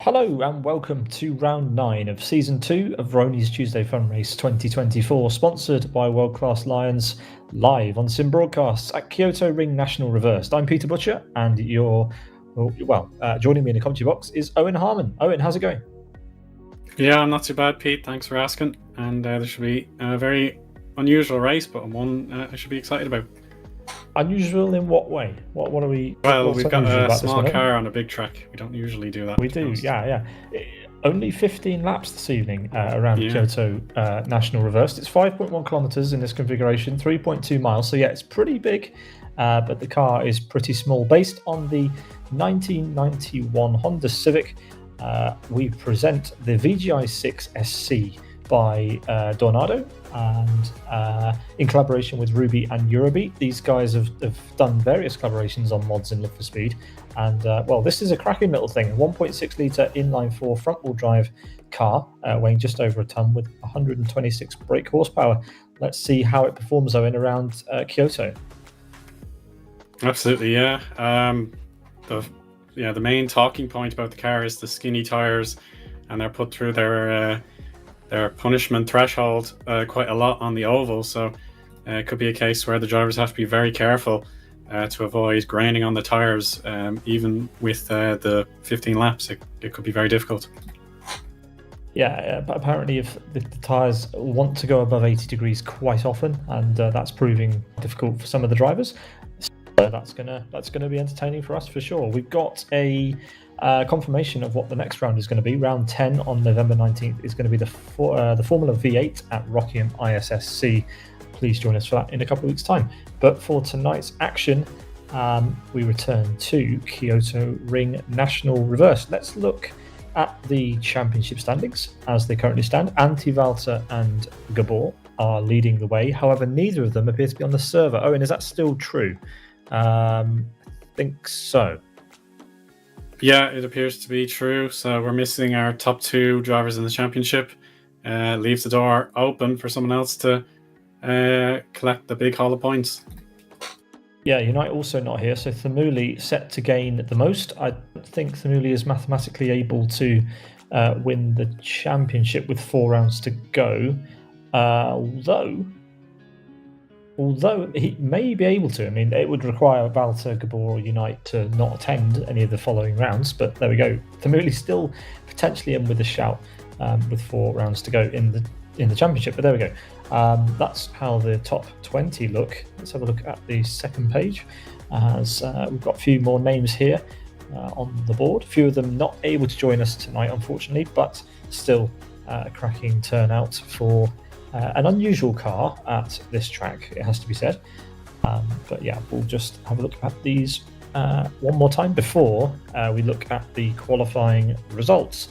Hello and welcome to round 9 of season 2 of Rony's Tuesday Fun Race 2024, sponsored by World Class Lions, live on Sim Broadcasts at Kyoto Ring National Reversed. I'm Peter Butcher, and joining me in the commentary box is Eoin Harmon. Eoin, how's it going? Yeah, I'm not too bad, Pete. Thanks for asking. And there should be a very unusual race, but one I should be excited about. Unusual in what way? What are we? Well, we've got a small car on a big track. We don't usually do that. We do, yeah. Only 15 laps this evening around Kyoto National Reversed. It's 5.1 kilometers in this configuration, 3.2 miles. So yeah, it's pretty big, but the car is pretty small. Based on the 1991 Honda Civic, we present the VGI 6 SC by Dornado, and in collaboration with Ruby and Eurobeat. These guys have done various collaborations on mods in Live for Speed, and this is a cracking little thing, a 1.6 litre inline-4 front-wheel drive car weighing just over a ton with 126 brake horsepower. Let's see how it performs, Owen, around Kyoto. Absolutely, yeah. The main talking point about the car is the skinny tyres, and they're put through their punishment threshold quite a lot on the oval, so it could be a case where the drivers have to be very careful to avoid graining on the tyres. Even with the 15 laps, it could be very difficult. Yeah, but apparently if the tyres want to go above 80 degrees quite often, and that's proving difficult for some of the drivers. So that's gonna be entertaining for us for sure. We've got a confirmation of what the next round is going to be. Round 10 on November 19th is going to be the Formula V8 at Rockingham ISSC. please join us for that in a couple of weeks' time. But for tonight's action, we return to Kyoto Ring National Reverse. Let's look at the championship standings as they currently stand. Antivalta and Gabor are leading the way. However, neither of them appear to be on the server. Owen, is that still true? I think so. Yeah, it appears to be true. So we're missing our top 2 drivers in the championship. Leaves the door open for someone else to collect the big haul of points. Yeah, Unite also not here, so Thamuli set to gain the most. I think Thamuli is mathematically able to win the championship with 4 rounds to go, although he may be able to. I mean, it would require Valter, Gabor, or Unite to not attend any of the following rounds, but there we go. Thamuli's still potentially in with a shout with 4 rounds to go in the championship, but there we go. That's how the top 20 look. Let's have a look at the second page, as we've got a few more names here on the board. A few of them not able to join us tonight, unfortunately, but still a cracking turnout for an unusual car at this track, it has to be said. But yeah, we'll just have a look at these one more time before we look at the qualifying results.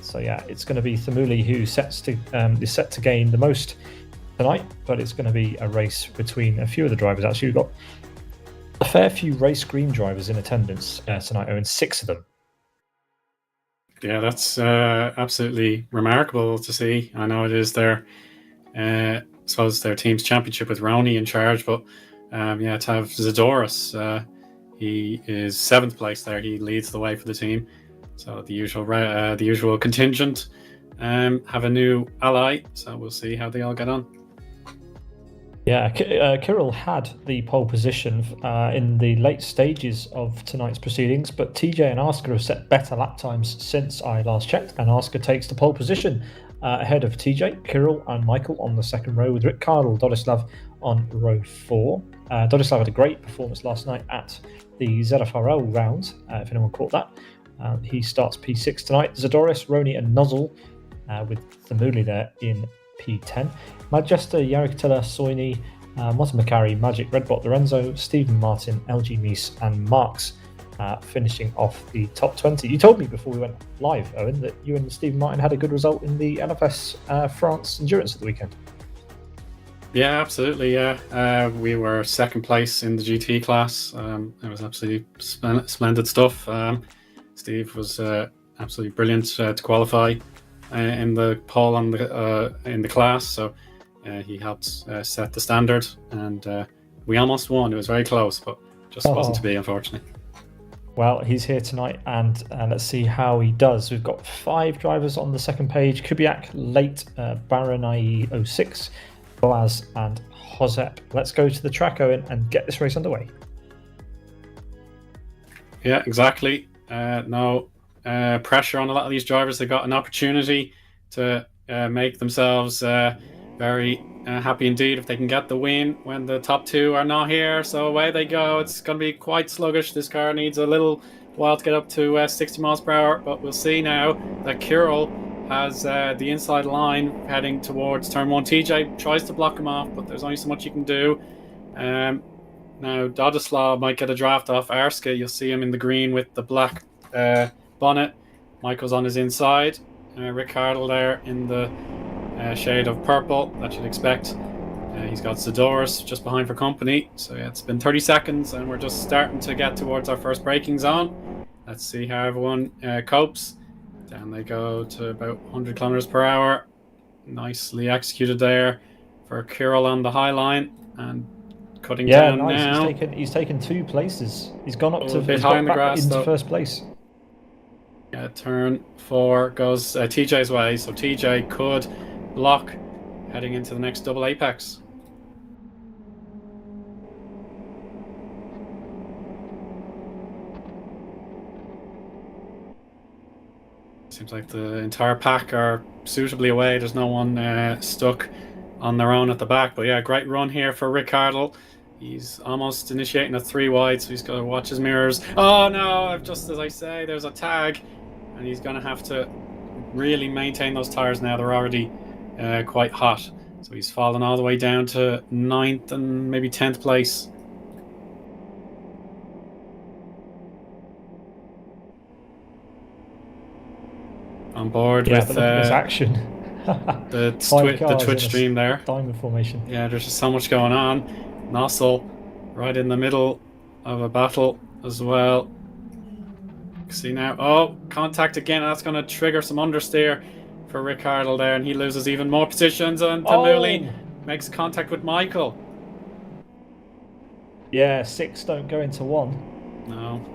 So yeah, it's going to be Thamuli who is set to gain the most tonight, but it's going to be a race between a few of the drivers. Actually, we've got a fair few race green drivers in attendance tonight, and 6 of them. Yeah, that's absolutely remarkable to see. I know it is their team's championship with Rony in charge, but to have Zadoris, he is 7th place there. He leads the way for the team. So the usual contingent have a new ally, so we'll see how they all get on. Yeah, Kirill had the pole position in the late stages of tonight's proceedings, but TJ and Asker have set better lap times since I last checked, and Asker takes the pole position ahead of TJ, Kirill and Michael on the second row, with Rickard Dodislav on row 4. Dodislav had a great performance last night at the ZFRL round, if anyone caught that. He starts P6 tonight. Zadoris, Rony and Nozzle with Thamuli there in P10. Majesta, Yarikatella, Soini, Motamacari, Magic, Redbot, Lorenzo, Stephen Martin, LG Meese and Marks finishing off the top 20. You told me before we went live, Owen, that you and Stephen Martin had a good result in the LFS France Endurance at the weekend. Yeah, absolutely. Yeah, we were 2nd place in the GT class. It was absolutely splendid stuff. Steve was absolutely brilliant to qualify in the pole in the class, so he helped set the standard, and we almost won. It was very close, but just wasn't to be, unfortunately. Well, he's here tonight, and let's see how he does. We've got 5 drivers on the second page: Kubiak, Late, Baranai 06, Boaz, and Hozep. Let's go to the track, Owen, and get this race underway. Yeah, exactly. No pressure on a lot of these drivers. They got an opportunity to make themselves very happy indeed if they can get the win when the top 2 are not here. So away they go. It's going to be quite sluggish. This car needs a little while to get up to 60 miles per hour, but we'll see now that Kirill has the inside line heading towards turn 1. TJ tries to block him off, but there's only so much you can do. Now, Dodislav might get a draft off Arska. You'll see him in the green with the black bonnet. Michael's on his inside. Rickardl there in the shade of purple that you'd expect. He's got Zadoris just behind for company. So yeah, it's been 30 seconds and we're just starting to get towards our first braking zone. Let's see how everyone copes. Down they go to about 100 kilometers per hour. Nicely executed there for Kirill on the high line, and cutting down nice. Now. He's taken 2 places. He's gone up to bit high in the grass, into first place. Yeah, turn 4 goes TJ's way, so TJ could block heading into the next double apex. Seems like the entire pack are suitably away. There's no one stuck on their own at the back. But yeah, great run here for Rickardl. He's almost initiating a 3 wide, so he's got to watch his mirrors. Oh no, just as I say, there's a tag. And he's going to have to really maintain those tyres now. They're already quite hot. So he's fallen all the way down to 9th and maybe 10th place. On board with there's action. the Twitch stream there. Diamond formation. Yeah, there's just so much going on. Nossel right in the middle of a battle as well. See now, oh, contact again. That's going to trigger some understeer for Rickardle there, and he loses even more positions. And Tamuli makes contact with Michael. Yeah, 6 don't go into 1. No.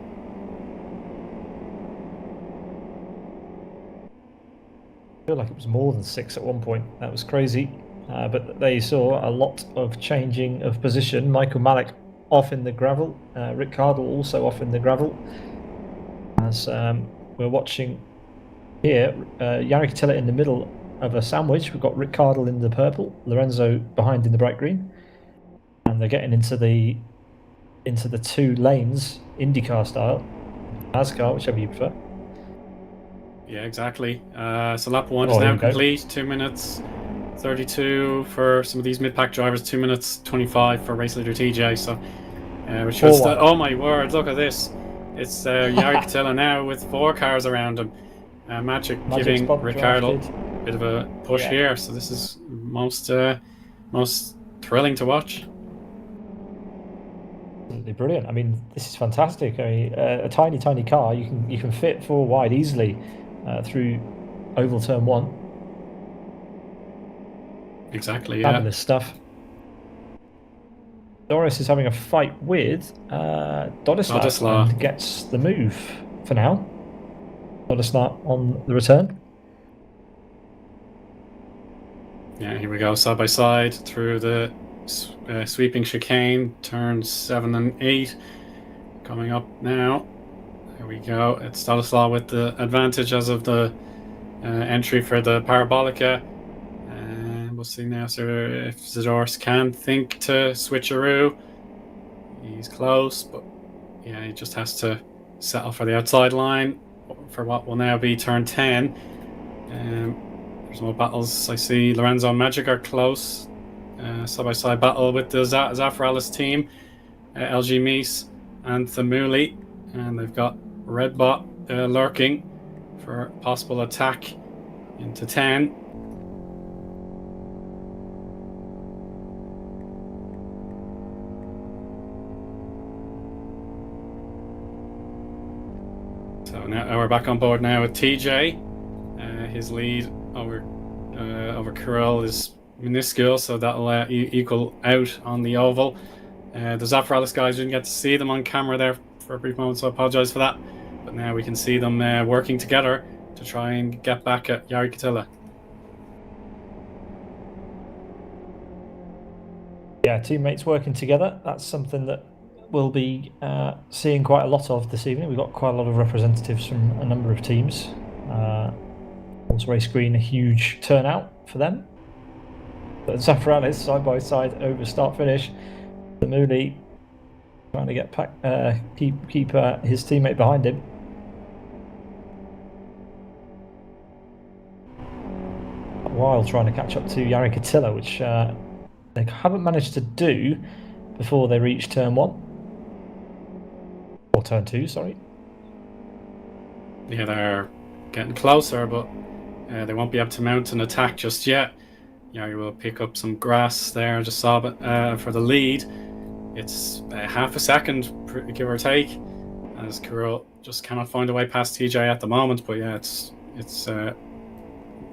I feel like it was more than 6 at one point. That was crazy. But they saw a lot of changing of position. Michael Malik off in the gravel. Rick Cardle also off in the gravel. As we're watching here, Yannick Attila in the middle of a sandwich. We've got Rick Cardle in the purple, Lorenzo behind in the bright green. And they're getting into the 2 lanes, IndyCar style. NASCAR, whichever you prefer. Yeah, exactly. So lap 1 is now complete. 2 minutes 32 for some of these mid-pack drivers. 2 minutes 25 for race leader TJ. So, which was oh my word! Look at this. It's Yannick Attila now with 4 cars around him. Magic giving Ricardo a bit of a push here. So this is most thrilling to watch. Absolutely brilliant. I mean, this is fantastic. I mean, a tiny car, you can fit 4 wide easily through oval turn 1. Exactly. Yeah. Fabulous stuff. Doris is having a fight with Dodislav and gets the move for now. Dodislav on the return. Yeah, here we go, side by side through the sweeping chicane, turns 7 and 8. Coming up now. There we go. It's Dodislav with the advantage as of the entry for the Parabolica. And we'll see now if Zadorus can think to switcheroo. He's close, but yeah, he just has to settle for the outside line for what will now be turn 10. There's more battles. I see Lorenzo and Magic are close. Side-by-side battle with the Zafralis team, LG Mies and Thamuli, and they've got Redbot lurking for possible attack into 10. So now we're back on board now with TJ. His lead over Kirill is minuscule, so that'll equal out on the oval. The Zafralis guys didn't get to see them on camera there for a brief moment, so I apologise for that. But now we can see them working together to try and get back at Yannick Attila. Yeah, teammates working together. That's something that we'll be seeing quite a lot of this evening. We've got quite a lot of representatives from a number of teams. Also race green, a huge turnout for them. But Zafralis side by side over start finish. The Moody trying to get keep his teammate behind him. While trying to catch up to Yannick Attila, which they haven't managed to do before they reach turn 1. Or turn 2, sorry. Yeah, they're getting closer, but they won't be able to mount an attack just yet. Yari will pick up some grass there. I just saw it for the lead. It's half a second, give or take, as Kirill just cannot find a way past TJ at the moment. But yeah, it's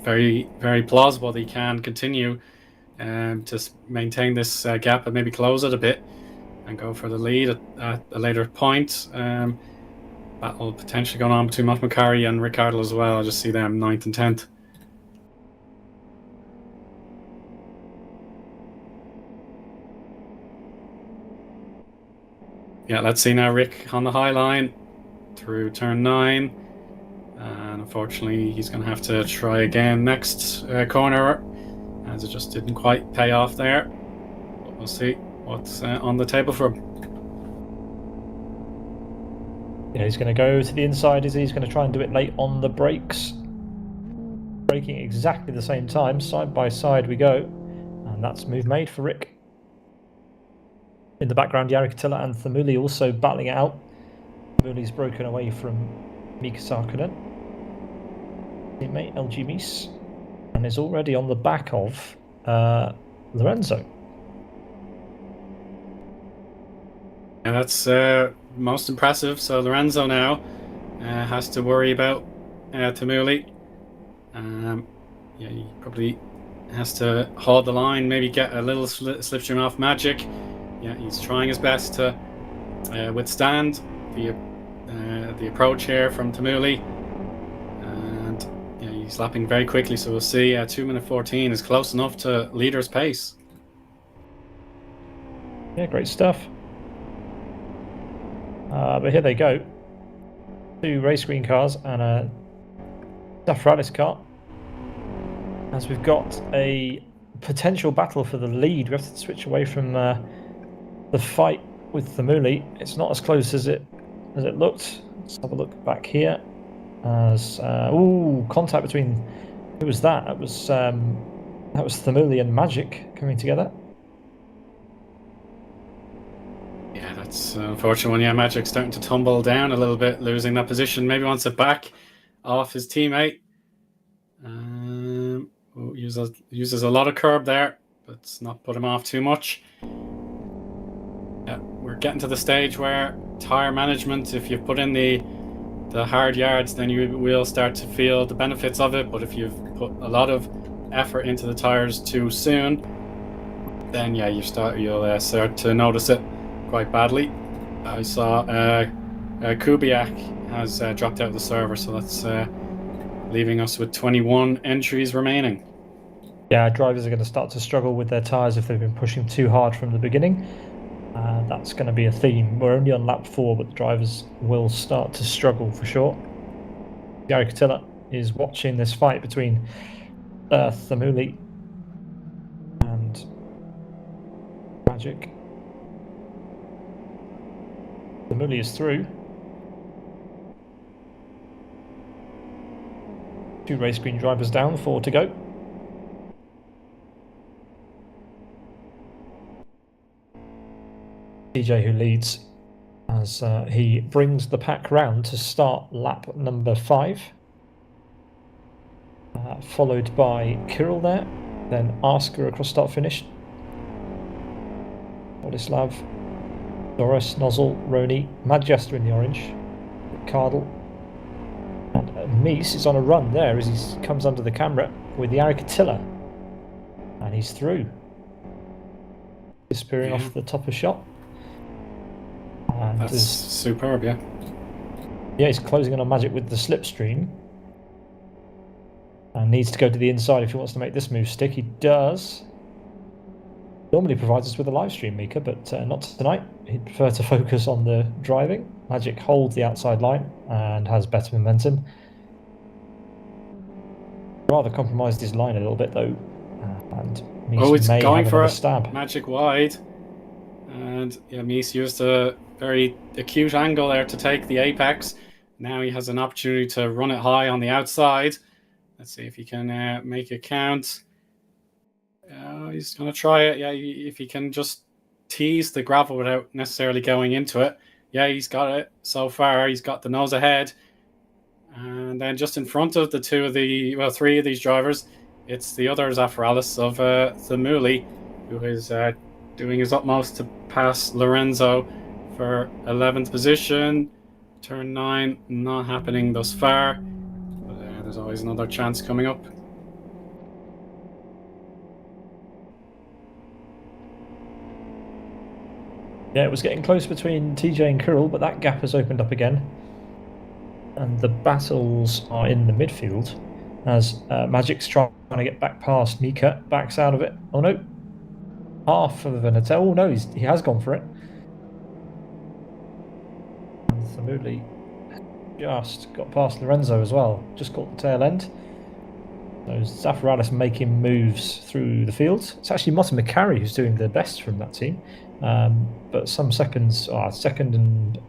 very, very plausible that he can continue to maintain this gap and maybe close it a bit and go for the lead at a later point. Battle potentially going on between Matt McCarry and Ricardo as well. I just see them 9th and 10th. Yeah, let's see now Rick on the high line through turn 9. And unfortunately, he's going to have to try again next corner, as it just didn't quite pay off there. But we'll see what's on the table for him. Yeah, he's going to go to the inside. He's going to try and do it late on the brakes. Braking exactly the same time. Side by side we go. And that's move made for Rick. In the background, Jari Katila and Thamuli also battling it out. Thamuli's broken away from Mika Sarkkinen, teammate LG Mies, and is already on the back of Lorenzo. And that's most impressive. So Lorenzo now has to worry about Thamuli. He probably has to hold the line, maybe get a little slipstream off Magic. Yeah, he's trying his best to withstand the approach here from Thamuli. And he's lapping very quickly, so we'll see 2 minute 14 is close enough to leader's pace. Yeah, great stuff. But here they go. 2 race green cars and a Zafralis car. As we've got a potential battle for the lead, we have to switch away from the fight with Thamuli. It's not as close as it looked. Let's have a look back here. As contact between, who was that? That was Thamuli and Magic coming together. Yeah, that's an unfortunate one. Yeah, Magic's starting to tumble down a little bit, losing that position. Maybe wants it back off his teammate. Uses a lot of curb there, but it's not put him off too much. Yeah, we're getting to the stage where tire management, if you've put in the hard yards, then you will start to feel the benefits of it. But if you've put a lot of effort into the tires too soon, then you'll start to notice it quite badly. I saw Kubiak has dropped out of the server, so that's leaving us with 21 entries remaining. Yeah, drivers are going to start to struggle with their tyres if they've been pushing too hard from the beginning. That's going to be a theme. We're only on lap 4, but the drivers will start to struggle for sure. Jari Katila is watching this fight between Thamuli and Magic. Thamuli is through. 2 race green drivers down, 4 to go. TJ who leads as he brings the pack round to start lap number 5. Followed by Kirill there, then Asker across start finish. Wladislav, Doris, Nozzle, Rony, Madjester in the orange, Cardle. And Mies is on a run there as he comes under the camera with the Arikatilla. And he's through. Disappearing off the top of shot. And that's superb, yeah. Yeah, he's closing in on Magic with the slipstream. And needs to go to the inside if he wants to make this move stick. He does. Normally provides us with a live stream, Mika, but not tonight. He'd prefer to focus on the driving. Magic holds the outside line and has better momentum. Rather compromised his line a little bit though. And Mies may going have for a stab. Magic wide. And Mies used a very acute angle there to take the apex. Now he has an opportunity to run it high on the outside. Let's see if he can make it count. He's going to try it. Yeah, if he can just tease the gravel without necessarily going into it. Yeah, he's got it so far. He's got the nose ahead. And then just in front of the 3 of these drivers, it's the other Zafralis of Thamuli, who is doing his utmost to pass Lorenzo for 11th position. Turn 9, not happening thus far. But there's always another chance coming up. Yeah, it was getting close between TJ and Kirill, but that gap has opened up again. And the battles are in the midfield as Magic's trying to get back past Mika, backs out of it. Oh no, half of an attempt. Oh no, he has gone for it. And Thamuli just got past Lorenzo as well, just caught the tail end. So Zafralis making moves through the field. It's actually Martin McCarry who's doing the best from that team. But some seconds, second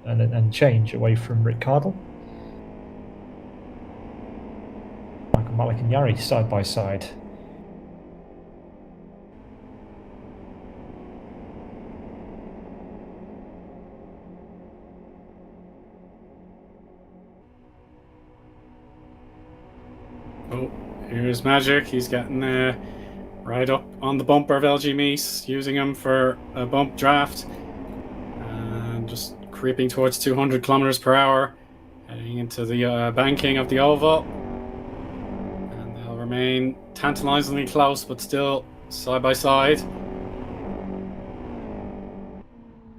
and change away from Rick Cardle. Michael Malik and Jari side by side. here's Magic. He's getting right up on the bumper of LG Meese, using him for a bump draft. And just creeping towards 200 kilometers per hour, heading into the banking of the oval. And they'll remain tantalizingly close, but still side by side.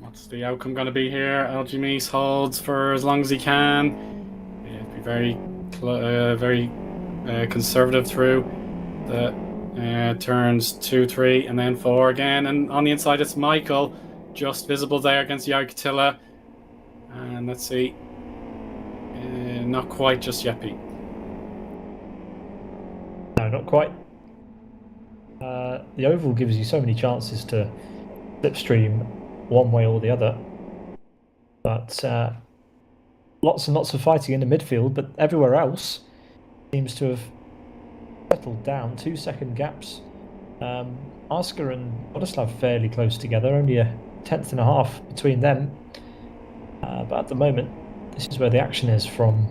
What's the outcome going to be here? LG Meese holds for as long as he can. Yeah, be very conservative through the turns 2, 3, and then 4 again. And on the inside, it's Michael, just visible there against Yargatilla. And let's see, not quite just yet, Pete. No, not quite. The oval gives you so many chances to slipstream one way or the other, but lots and lots of fighting in the midfield, but everywhere else seems to have settled down. 2-second gaps. Oscar and Boleslav fairly close together, only a 1/10.5 between them. But at the moment, this is where the action is from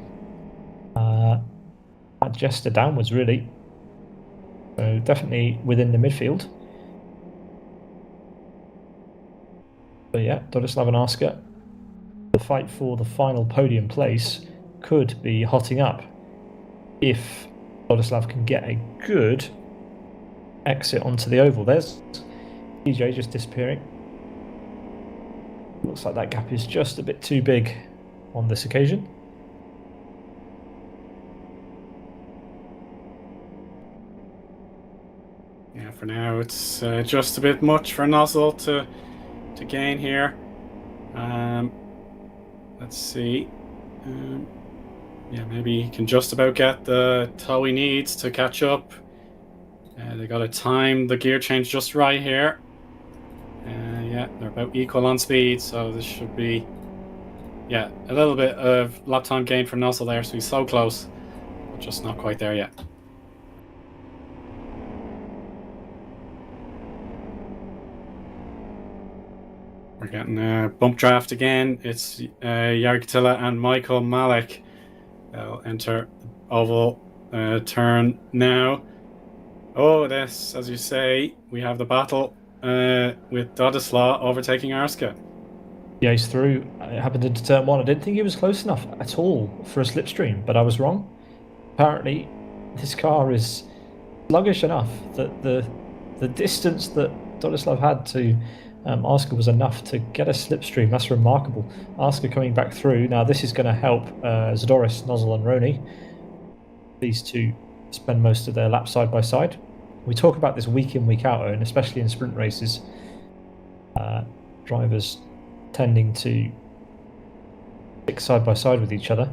Jester downwards, really. So definitely within the midfield. But yeah, Boleslav and Oscar, the fight for the final podium place could be hotting up if Boleslav can get a good exit onto the oval. There's DJ just disappearing. Looks like that gap is just a bit too big on this occasion. Yeah, for now it's just a bit much for Nozzle to gain here. Let's see. Yeah, maybe he can just about get the tow he needs to catch up. They got to time the gear change just right here. Yeah, they're about equal on speed, so this should be, yeah, a little bit of lap time gain for Nussel there, so he's so close, but just not quite there yet. We're getting a bump draft again. It's Yargatilla and Michael Malek. They'll enter oval turn now. Oh, this, as you say, we have the battle with Dodislaw overtaking Arska. Yeah, he's through. It happened into turn 1. I didn't think he was close enough at all for a slipstream, but I was wrong. Apparently, this car is sluggish enough that the distance that Dodislav had to Arska was enough to get a slipstream. That's remarkable. Arska coming back through. Now, this is going to help Zadoris, Nozzle, and Rony. These two spend most of their laps side by side. We talk about this week in, week out, and especially in sprint races, drivers tending to stick side by side with each other.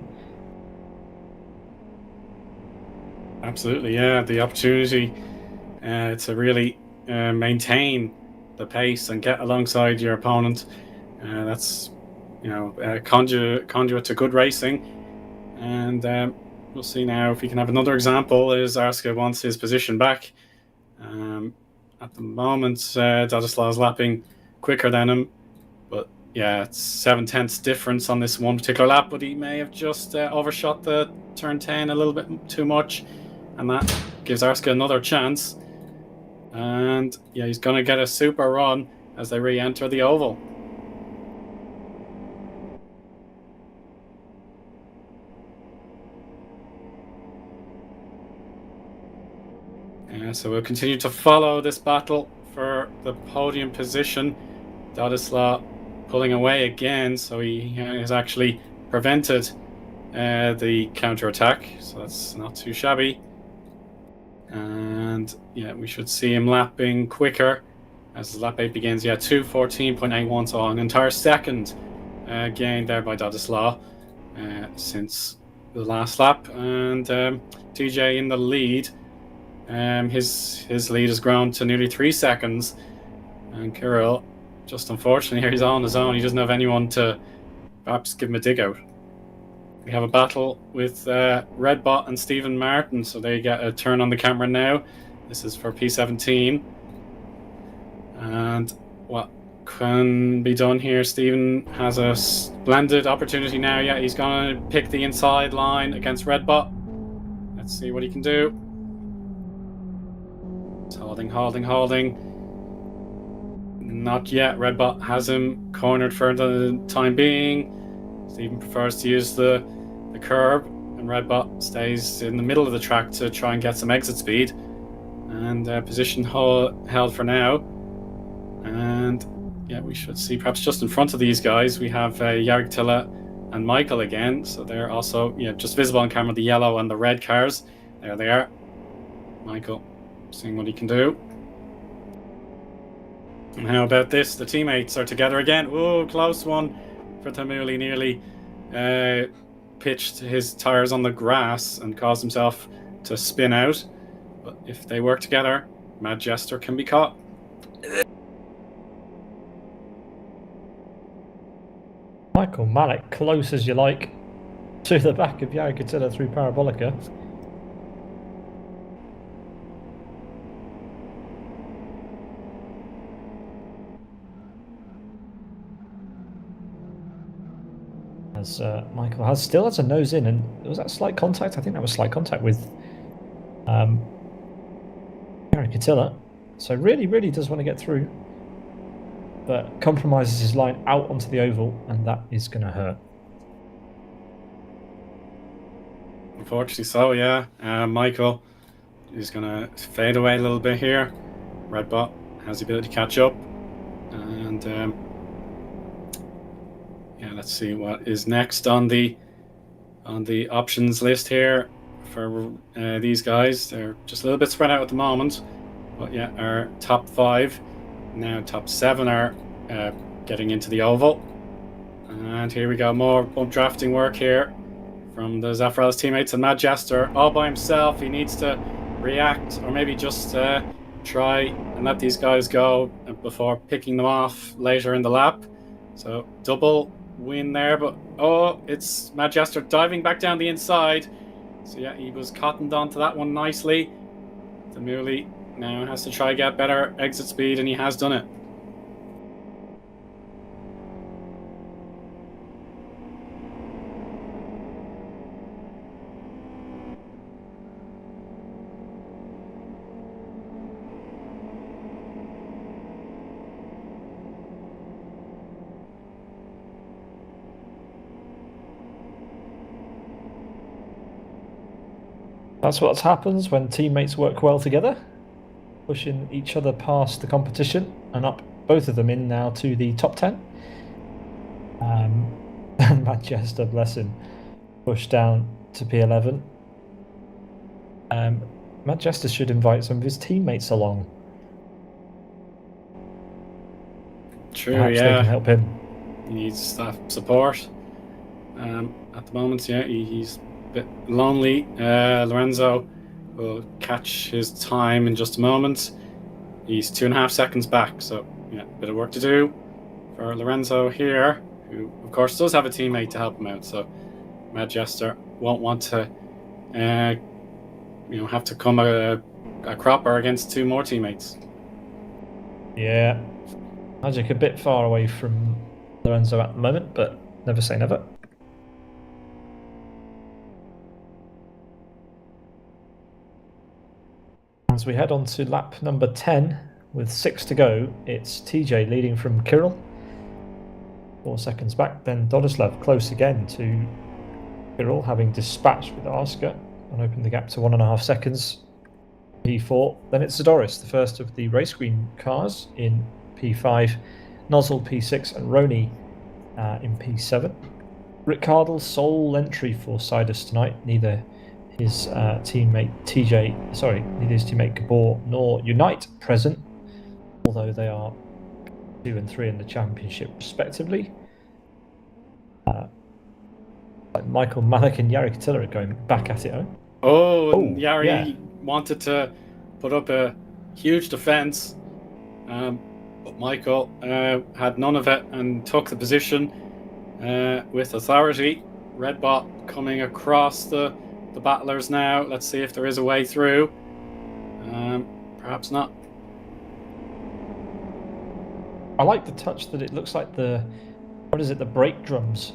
Absolutely, yeah. The opportunity to really maintain the pace and get alongside your opponent. That's, you know, conduit to good racing. And we'll see now if we can have another example as Arska wants his position back. At the moment, Dodislav's lapping quicker than him, but yeah, it's 7/10 difference on this one particular lap, but he may have just overshot the turn 10 a little bit too much, and that gives Arska another chance. And yeah, he's going to get a super run as they re-enter the oval. So we'll continue to follow this battle for the podium position. Dodislaw pulling away again, so he has actually prevented the counter-attack, so that's not too shabby. And yeah, we should see him lapping quicker as lap 8 begins. Yeah, 2:14.81, so an entire second gain there by Dodislaw since the last lap. And TJ in the lead. His lead has grown to nearly 3 seconds, and Kirill, just unfortunately, here he's on his own. He doesn't have anyone to perhaps give him a dig out. We have a battle with Redbot and Stephen Martin, so they get a turn on the camera now. This is for P17, and what can be done here? Stephen has a splendid opportunity now. Yeah, he's going to pick the inside line against Redbot. Let's see what he can do. Holding. Not yet. Redbot has him cornered for the time being. Stephen prefers to use the curb, and Redbot stays in the middle of the track to try and get some exit speed. And position held for now. And yeah, we should see perhaps just in front of these guys we have Yargtilla and Michael again. So they're also just visible on camera, the yellow and the red cars. There they are. Michael seeing what he can do. And how about this? The teammates are together again. Oh, close one for Tamuli. Nearly pitched his tires on the grass and caused himself to spin out. But if they work together, Mad Jester can be caught. Michael Malik, close as you like, to the back of Yargtilla through Parabolica. As Michael still has a nose in, and was that slight contact? I think that was slight contact with Yargtilla. So really does want to get through, but compromises his line out onto the oval, and that is going to hurt. Unfortunately so, yeah. Michael is going to fade away a little bit here. Redbot has the ability to catch up, and yeah, let's see what is next on the options list here for these guys. They're just a little bit spread out at the moment, but yeah, our top 5, now top 7 are getting into the oval. And here we go, more bump drafting work here from the Zaffarellis teammates, and Mad Jester all by himself. He needs to react, or maybe just try and let these guys go before picking them off later in the lap. So double win there, but it's Mad Jester diving back down the inside. So yeah, he was cottoned onto that one nicely. Tamuli now has to try get better exit speed, and he has done it. That's what happens when teammates work well together, pushing each other past the competition and up, both of them in now to the top 10. And Manchester, bless him, pushed down to P11. Manchester should invite some of his teammates along. True, perhaps yeah. They can help him. He needs that support. At the moment, yeah, he's a bit lonely. Lorenzo will catch his time in just a moment. He's 2.5 seconds back, so yeah, a bit of work to do for Lorenzo here, who of course does have a teammate to help him out. So Mad Jester won't want to, have to come a cropper against 2 more teammates. Yeah, Magic a bit far away from Lorenzo at the moment, but never say never. As we head on to lap number 10 with 6 to go, it's TJ leading from Kirill. 4 seconds back, then Dodislav close again to Kirill, having dispatched with Arska and opened the gap to 1.5 seconds. P4, then it's Zadoris, the first of the race green cars in P5, Nozzle P6 and Rony in P7. Rick Cardle sole entry for Sidus tonight, neither his teammate Gabor nor Unite present, although they are 2 and 3 in the championship respectively. Michael Malik and Yari Katilla are going back at it. Yari wanted to put up a huge defense, but Michael had none of it and took the position with authority. Redbot coming across the battlers now. Let's see if there is a way through. Perhaps not. I like the touch that it looks like the brake drums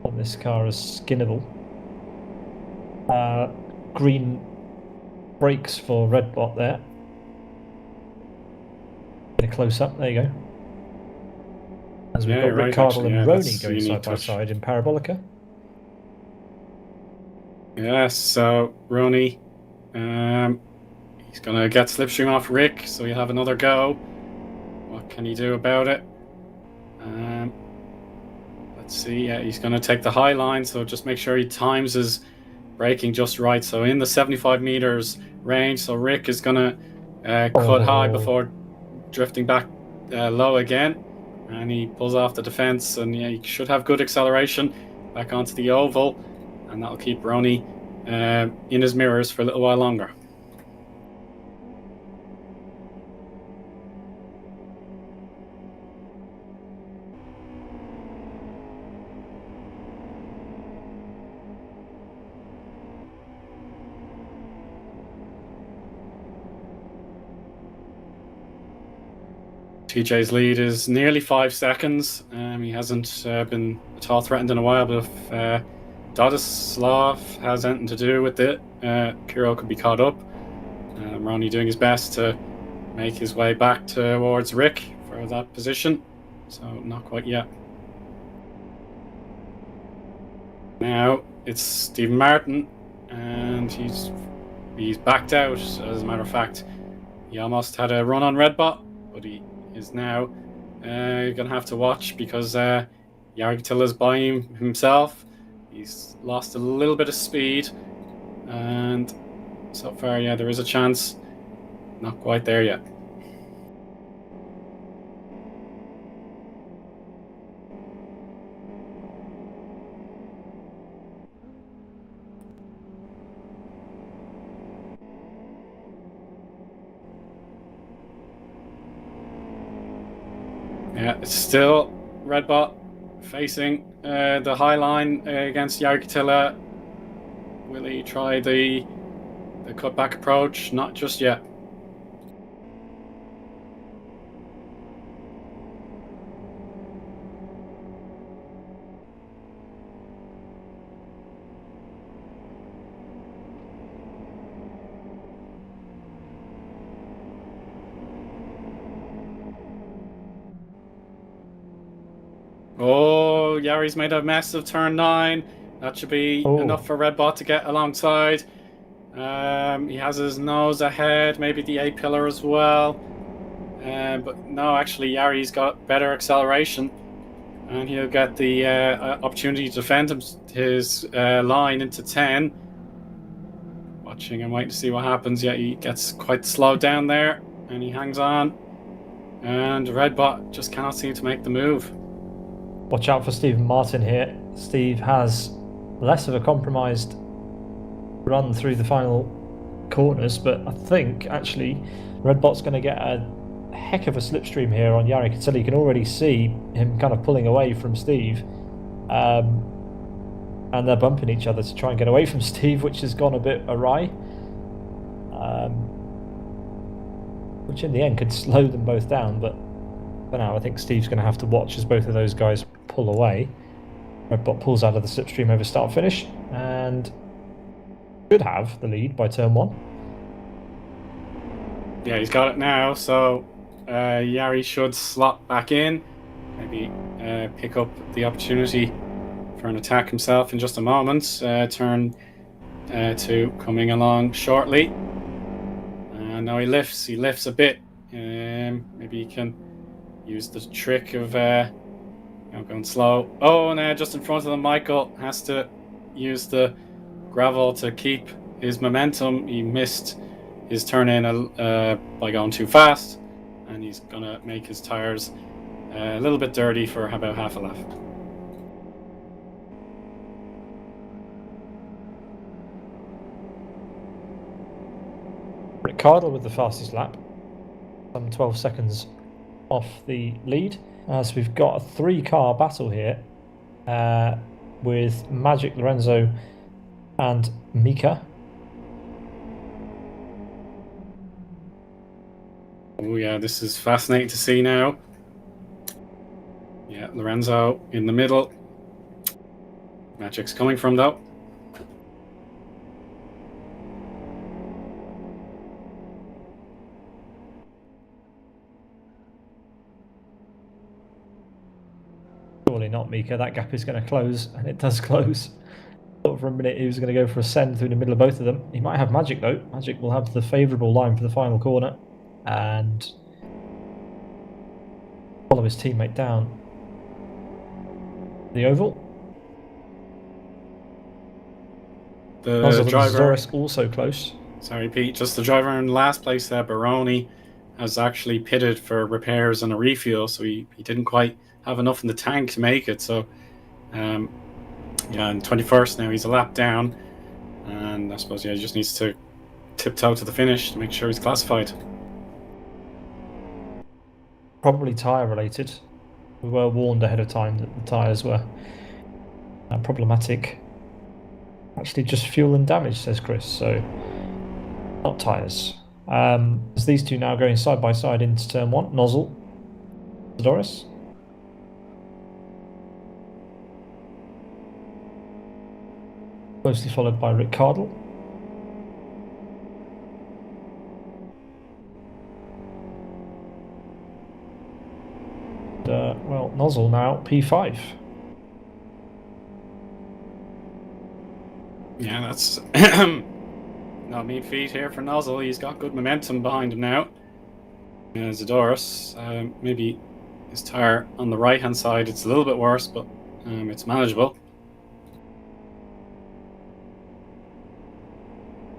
on this car is skinnable. Green brakes for Redbot there. Get a close up. There you go. As we've got right, Rickardle and Rony going side by touch. side in Parabolica. Yeah, so Rony, he's going to get slipstream off Rick, so he'll have another go. What can he do about it? Let's see. Yeah, he's going to take the high line, so just make sure he times his braking just right. So in the 75 meters range, so Rick is going to cut high before drifting back low again. And he pulls off the defense, and yeah, he should have good acceleration back onto the oval, and that'll keep Rony in his mirrors for a little while longer. TJ's lead is nearly 5 seconds. He hasn't been at all threatened in a while, but if Dodislav has anything to do with it, Kiro could be caught up. Rony doing his best to make his way back towards Rick for that position, so not quite yet. Now it's Stephen Martin, and he's backed out. As a matter of fact, he almost had a run on Redbot, but he is now going to have to watch because Yargatilla's by himself. He's lost a little bit of speed, and so far, yeah, there is a chance. Not quite there yet. Yeah, it's still Redbot facing the high line against Yargatilla. Will he try the cutback approach? Not just yet. Oh, Yari's made a mess of turn 9. That should be enough for Redbot to get alongside. He has his nose ahead, maybe the A pillar as well. But no, actually, Yari's got better acceleration, and he'll get the opportunity to defend his line into 10. Watching and waiting to see what happens. Yeah, he gets quite slowed down there, and he hangs on. And Redbot just cannot seem to make the move. Watch out for Stephen Martin here. Steve has less of a compromised run through the final corners, but I think actually Redbot's going to get a heck of a slipstream here on Yargatill. You can already see him kind of pulling away from Steve, and they're bumping each other to try and get away from Steve, which has gone a bit awry, which in the end could slow them both down. But for now, I think Steve's going to have to watch as both of those guys pull away. Redbot pulls out of the slipstream over start finish and should have the lead by turn 1. Yeah, he's got it now, so Yari should slot back in, maybe pick up the opportunity for an attack himself in just a moment. Turn 2 coming along shortly. And now he lifts a bit. Maybe he can use the trick of going slow. Oh, now just in front of them, Michael has to use the gravel to keep his momentum. He missed his turn in by going too fast, and he's gonna make his tires a little bit dirty for about half a lap. Rickardle with the fastest lap, some 12 seconds off the lead. So we've got a 3-car battle here with Magic, Lorenzo and Mika. Oh yeah, this is fascinating to see now. Yeah, Lorenzo in the middle. Magic's coming from though. Surely not, Mika. That gap is going to close, and it does close. Thought for a minute he was going to go for a send through the middle of both of them. He might have Magic, though. Magic will have the favourable line for the final corner. And follow his teammate down the oval. The driver also close. Sorry, Pete. Just the driver in last place there, Baroni, has actually pitted for repairs and a refuel, so he didn't quite have enough in the tank to make it. So, yeah, in 21st now, he's a lap down, and I suppose he just needs to tiptoe to the finish to make sure he's classified. Probably tyre related. We were warned ahead of time that the tyres were problematic. Actually, just fuel and damage, says Chris. So, not tyres. As these two now going side by side into turn one, Nozzle, Doris. Closely followed by Rick Cardle. Well, Nozzle now P5. Yeah, that's not mean feat here for Nozzle. He's got good momentum behind him now. Zadoris, maybe his tyre on the right hand side, it's a little bit worse, but it's manageable.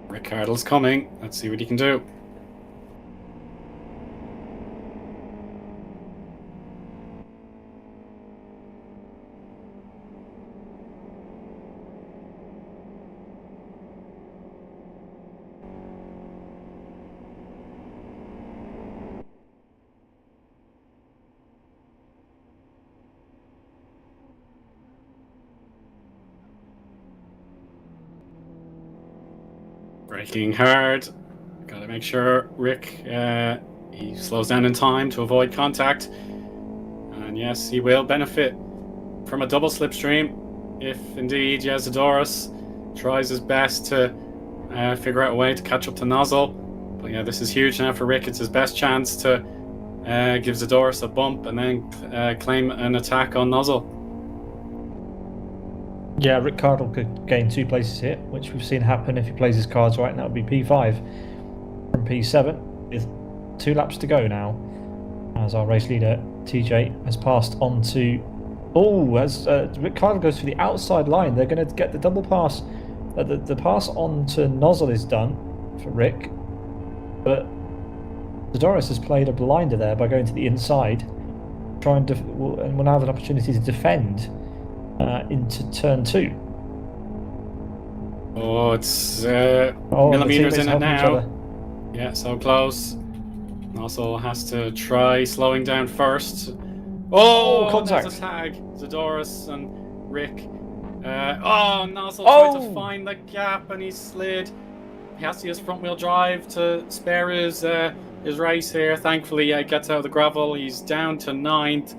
Rick Cardle's coming. Let's see what he can do. Braking hard. Got to make sure Rick he slows down in time to avoid contact. And yes, he will benefit from a double slipstream if indeed Zadoris tries his best to figure out a way to catch up to Nozzle. But yeah, this is huge now for Rick. It's his best chance to give Zadoris a bump and then claim an attack on Nozzle. Yeah, Rick Cardle could gain 2 places here, which we've seen happen if he plays his cards right, and that would be P5 from P7, with 2 laps to go now, as our race leader, TJ, has passed on to... Oh, as Rick Cardle goes for the outside line, they're going to get the double pass. The pass on to Nozzle is done for Rick, but Zadoris has played a blinder there by going to the inside, and will now have an opportunity to defend into turn 2. Oh, it's millimeters in it now. Yeah, so close. Also has to try slowing down first. Oh, contact. There's a tag. Zadoris and Rick. Nozzle tried to find the gap and he slid. He has to use front wheel drive to spare his race here. Thankfully, he gets out of the gravel. He's down to 9th.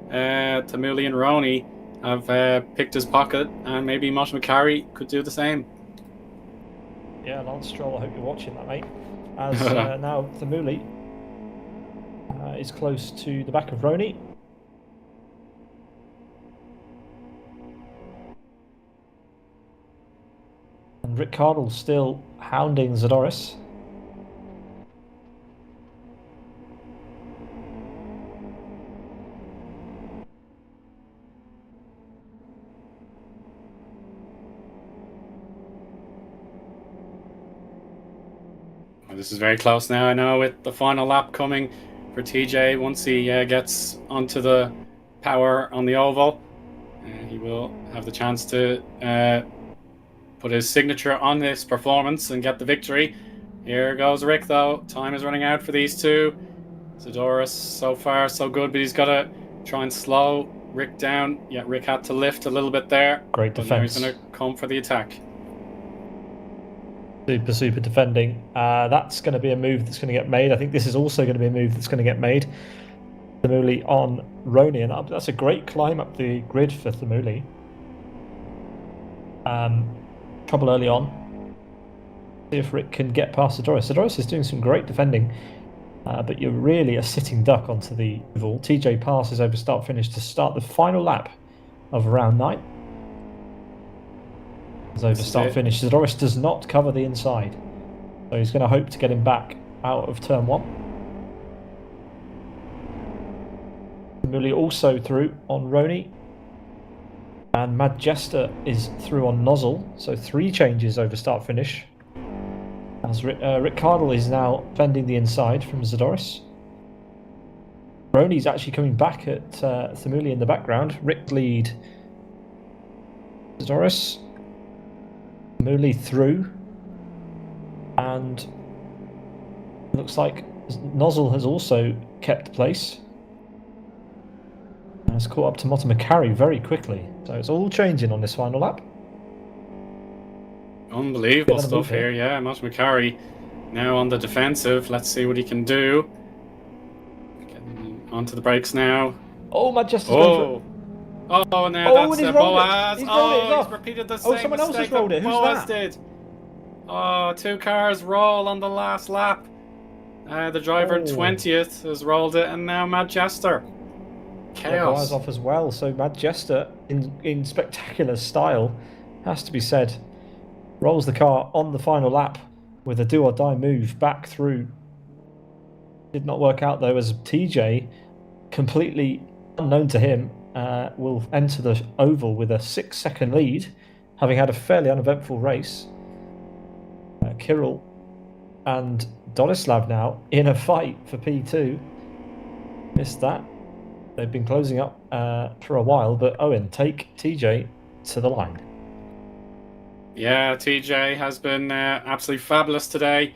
Tamuli and Rony have picked his pocket, and maybe Mosh McCarry could do the same. Yeah, Lance Stroll, I hope you're watching that, mate. As now Tamuli is close to the back of Rony. And Rick Cardle still hounding Zadoris. This is very close now, I know, with the final lap coming for TJ. Once he gets onto the power on the oval, he will have the chance to put his signature on this performance and get the victory. Here goes Rick, though. Time is running out for these two. Zadoris, so far so good, but he's got to try and slow Rick down. Yeah, Rick had to lift a little bit there. Great defense. Now he's going to come for the attack. Super defending. That's going to be a move that's going to get made. I think this is also going to be a move that's going to get made. Tamuli on Rony, and that's a great climb up the grid for Tamuli. Trouble early on. See if Rick can get past Zadoris. Zadoris is doing some great defending. but you're really a sitting duck onto the oval. TJ passes over start finish to start the final lap of round 9. As over start finish, Zdoris does not cover the inside, so he's going to hope to get him back out of turn 1. Mully also through on Rony, and Mad Jester is through on Nozzle, so 3 changes over start finish. As Rick Cardle is now fending the inside from Zdoris. Rony's actually coming back at Thumuli in the background. Rick lead Zdoris. Thumuli through. And looks like Nozzle has also kept place. And has caught up to Motta McCarry very quickly. So it's all changing on this final lap. Unbelievable stuff here, yeah. Motta McCarry now on the defensive. Let's see what he can do. Getting onto the brakes now. Oh, Mad Jester's going for it. Oh, now that's Boaz. He's repeated the same someone else mistake has rolled it. Who's Boaz that? did. Oh, 2 cars roll on the last lap. The driver 20th has rolled it, and now Mad Jester. Chaos. Boaz off as well, so Mad Jester, in spectacular style, has to be said, rolls the car on the final lap with a do-or-die move back through. Did not work out, though, as TJ, completely unknown to him, will enter the oval with a 6-second lead, having had a fairly uneventful race. Kirill and Dodislav now in a fight for P2. Missed that. They've been closing up for a while, but Eoin, take TJ to the line. Yeah, TJ has been absolutely fabulous today.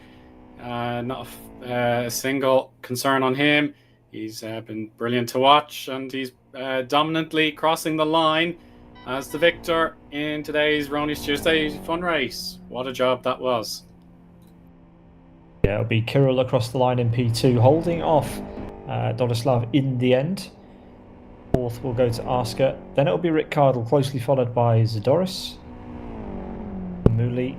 Not a single concern on him. He's been brilliant to watch, and he's dominantly crossing the line as the victor in today's Rony's Tuesday fun race. What a job that was. Yeah, it'll be Kirill across the line in P2, holding off Dodislav in the end. 4th will go to Asker. Then it'll be Rick Cardle, closely followed by Zdoris. Mully,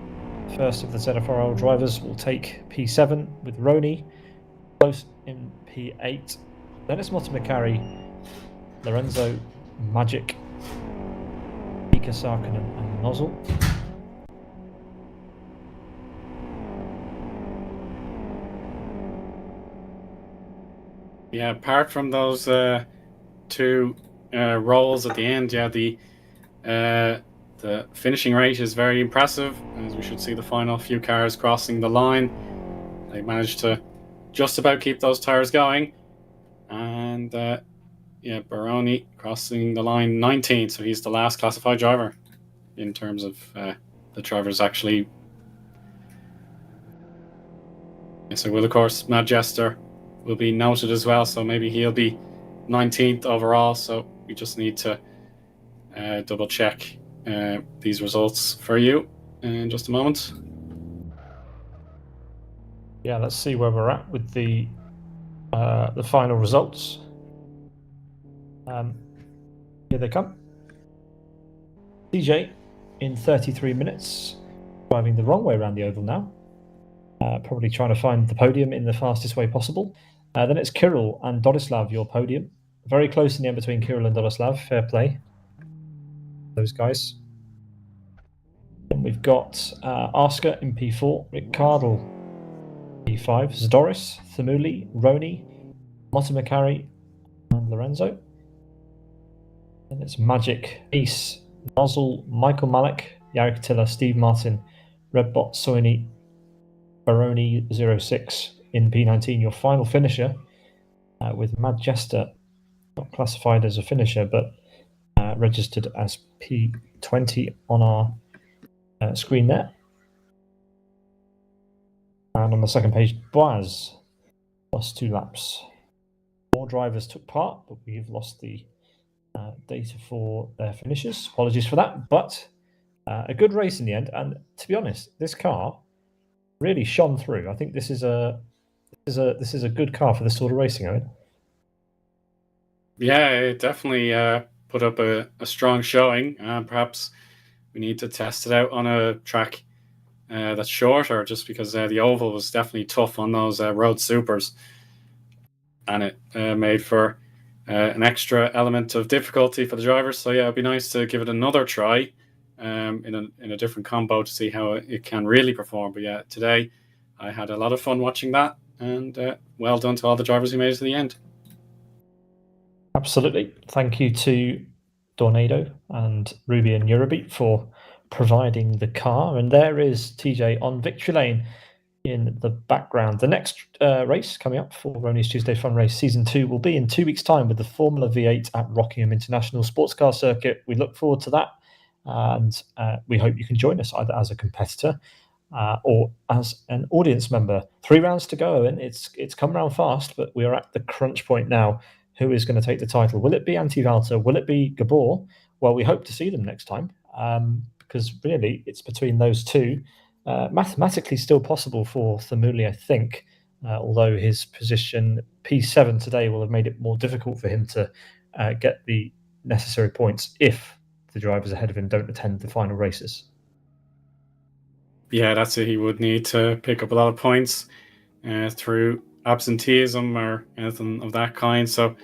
first of the ZF4L drivers, will take P7 with Rony. Close in P8. Then it's Motta McCarry, Lorenzo, Magic, Mika Sarkinen and Nozzle. Yeah, apart from those 2 rolls at the end, yeah, the finishing rate is very impressive, as we should see the final few cars crossing the line. They managed to just about keep those tires going. And yeah, Baroni crossing the line 19th, so he's the last classified driver in terms of the drivers actually. So will, of course, Mad Jester will be noted as well, so maybe he'll be 19th overall. So we just need to double check these results for you in just a moment. Yeah, let's see where we're at with the final results. Here they come. TJ in 33 minutes, driving the wrong way around the oval now. Probably trying to find the podium in the fastest way possible. Then it's Kirill and Dodislav, your podium. Very close in the end between Kirill and Dodislav. Fair play, those guys. Then we've got Asker in P4, Rick Cardle P5, Zdoris, Thumuli, Rony, Motta McCarry, and Lorenzo. Then it's Magic, Ace, Nozzle, Michael Malik, Yarrick Tiller, Steve Martin, Redbot, Soini, Baroni 06 in P19, your final finisher, with Mad Jester not classified as a finisher, but registered as P20 on our screen there. And on the second page, Boaz lost 2 laps. 4 drivers took part, but we've lost the data for their finishes. Apologies for that, but a good race in the end. And to be honest, this car really shone through. I think this is a good car for this sort of racing, Eoin. Yeah, it definitely put up a strong showing. Perhaps we need to test it out on a track that's shorter, just because the oval was definitely tough on those road supers. and it made for an extra element of difficulty for the drivers. So yeah, it'd be nice to give it another try in a different combo to see how it can really perform. But yeah, today I had a lot of fun watching that, and well done to all the drivers who made it to the end. Absolutely. Thank you to Tornado and Ruby and Eurobeat for providing the car. And there is TJ on victory lane in the background. The next race coming up for Rony's Tuesday Fun Race Season 2 will be in 2 weeks' time with the Formula V8 at Rockingham International Sports Car Circuit. We look forward to that, and we hope you can join us either as a competitor or as an audience member. 3 rounds to go, and it's come round fast, but we are at the crunch point now. Who is going to take the title? Will it be Anti-Valter? Will it be Gabor? Well, we hope to see them next time, because really it's between those two. Mathematically still possible for Thamuli, I think, although his position P7 today will have made it more difficult for him to get the necessary points if the drivers ahead of him don't attend the final races. Yeah, that's it. He would need to pick up a lot of points through absenteeism or anything of that kind. So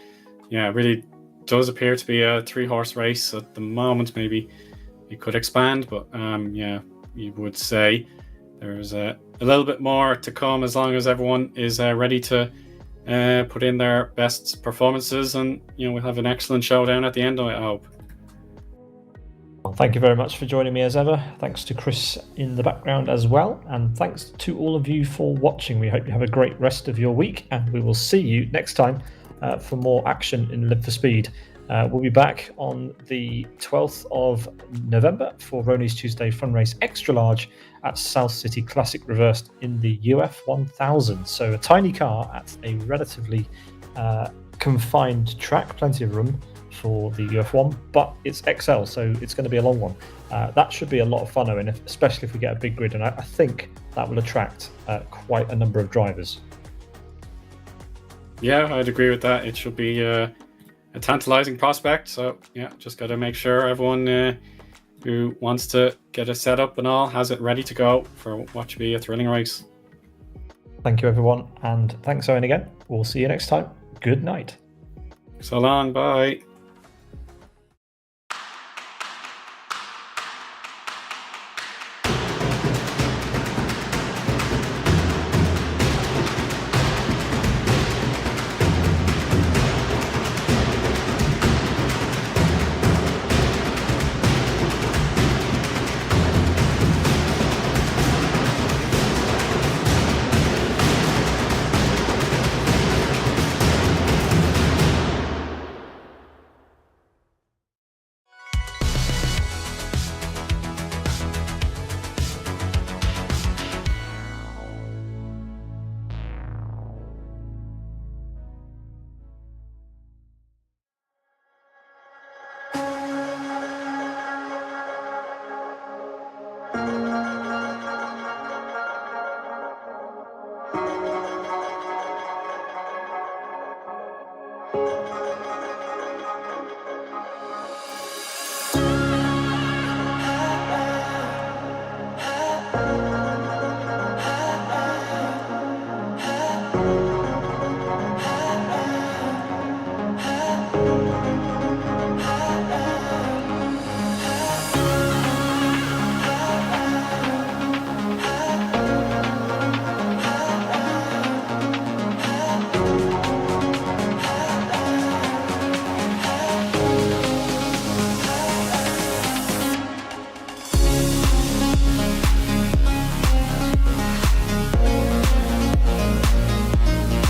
yeah, it really does appear to be a 3-horse race at the moment. Maybe it could expand, but yeah, you would say there's a little bit more to come as long as everyone is ready to put in their best performances, and we'll have an excellent showdown at the end, I hope. Well, thank you very much for joining me as ever. Thanks to Chris in the background as well, and thanks to all of you for watching. We hope you have a great rest of your week, and we will see you next time for more action in Live for Speed. We'll be back on the 12th of November for Rony's Tuesday Fun Race Extra Large at South City Classic Reversed in the UF 1000. So a tiny car at a relatively confined track, plenty of room for the UF1, but it's XL, so it's going to be a long one. That should be a lot of fun, Owen, especially if we get a big grid, and I think that will attract quite a number of drivers. Yeah, I'd agree with that. It should be a tantalizing prospect. So yeah, just got to make sure everyone who wants to get a setup and all has it ready to go for what should be a thrilling race. Thank you, everyone, and thanks, Owen, again. We'll see you next time. Good night. So long, bye.